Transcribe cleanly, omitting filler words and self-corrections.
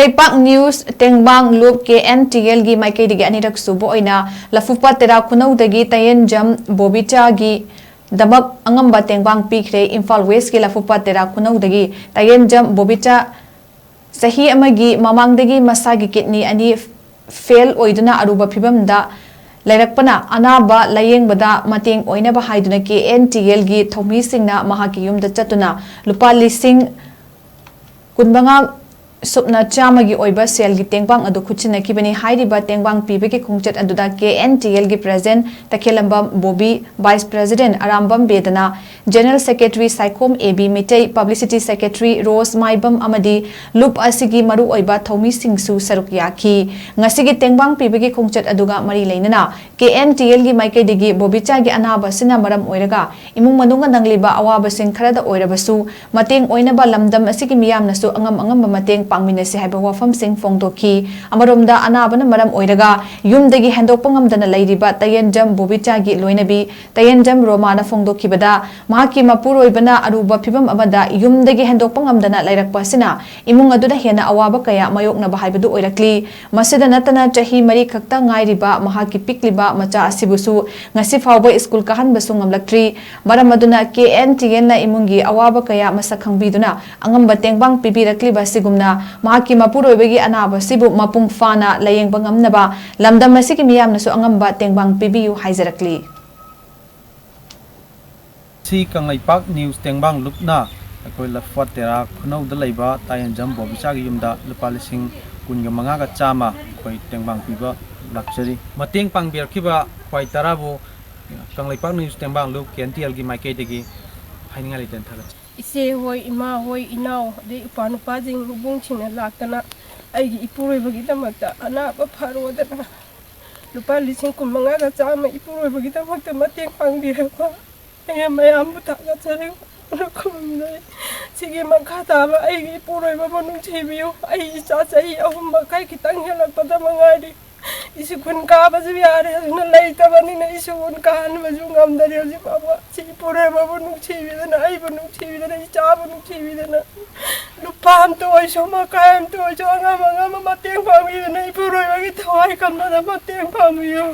KANGLEIPAK News TENGBANG Loop Kntl gi Makeidagi Anirak Suba Oina Laphupat Tera Khunou Dagi Tayenjam Bobicha gi Damak Angamba TENGBANG PIKHRE Imphal West gi Laphupat Tera Khunou Dagi Tayenjam Bobicha Sahi amagi mamangdagi masagi kidney ani fail oiduna aruba phibamda Lairakpana anaba layeng-bada mateng oinaba haiduna Kntl gi thomi singna mahaki yumda chatuna lupa lising kunbanga Supna Chamagi Oiba Sel gi Tengbang adu khuchina kibani hairiba Tengbang pibeki khungchat aduda Kntl gi President Takhelambam Bobi Vice President Arambam Bedana General Secretary Saikom AB Mitei Publicity Secretary Rose Maibam Amadi Loop asigi maru oiba thomi singsu saruk yaki ngasigi Tengbang pibeki khungchat aduga mari leinana Kntl gi Makeidagi Bobicha gi anaba sina maram oiraga imung manunga nangliba awaba sing kharada oirabasu mateng oinaba lamdam asigi miyamnasu angam mateng pangminasi haiba wafam sing fongdoki amaromda anabana maram oiraga yumdagi handokpa ngamdana leiriba Tayenjam Bobicha gi loinabi Tayenjam Romana fongdokibada mahaki mapur oibana aruba phibam amada yumdagi handokpa ngamdana leirakpa sina imung aduda hena awaba kaya mayokna bahaibadu oirakli masida natana chahi mari khakta ngairiba mahaki pikliba macha asibusu ngasi fawba school kahan basu ngamlaktri maram aduna Kntl na imungi awaba kaya masakhangbiduna angamba tengbang pibirakli basigumna mahaki mapuroibagi anaba sibu mapung fana layeng bangamnaba lamdam masiki miyamnasu angamba tengbang pibiyu haizarakli si KANGLEIPAK News tengbang lupna akoi Laphupat Tera Khunou da leiba Tayenjam Bobicha gi yumda lupa lising kunga manga ga chama koi tengbang piba lakchari mateng pangbirkiba koi tarabu KANGLEIPAK News tengbang lup Kntl gi Makeidagi hainga liten thagat ise hoi ima hoi inau de upanupa jing bung china laktana aigi ipuroi bagi tamakta anaba pharodana lupa lising kumanga ga chama ipuroi bagi tamakta mateng pangbirako ay mayam butaga chare kumnai sige makata ba aigi ipuroi ba manung chibiyo ai cha chai ahum kai kitang helak pada mangari isu kun ka ba jiare na leita bani na isu kun ka an ba jungam dari ji baba si pure ba bunung chibi na ai bunung chibi na cha bunung chibi na lupam to ai so ma kaim to jo ngam mateng pami na ipuroi ba gi thai kam na mateng pami yo